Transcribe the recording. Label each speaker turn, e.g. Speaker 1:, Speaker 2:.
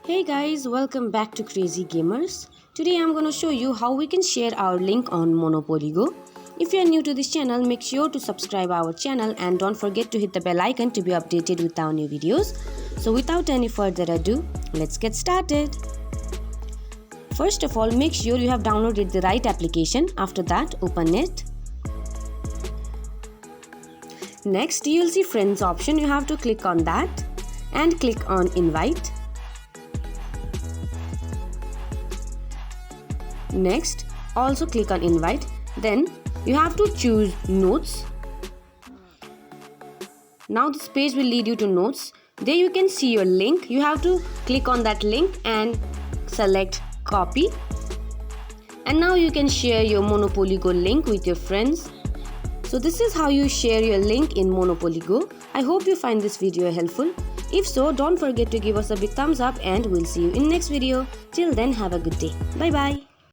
Speaker 1: Hey guys, welcome back to Crazy Gamers. Today I'm going to show you how we can share our link on Monopoly Go. If you are new to this channel, make sure to subscribe our channel and don't forget to hit the bell icon to be updated with our new videos. So without any further ado, let's get started. First of all, make sure you have downloaded the right application. After that, open it. Next, you will see friends option. You have to click on that and click on invite. Next, also click on invite. Then you have to choose notes. Now this page will lead you to notes. There you can see your link. You have to click on that link and select copy. And now you can share your Monopoly Go link with your friends. So this is how you share your link in Monopoly Go. I hope you find this video helpful. If so, don't forget to give us a big thumbs up and we'll see you in next video. Till then, have a good day. Bye bye.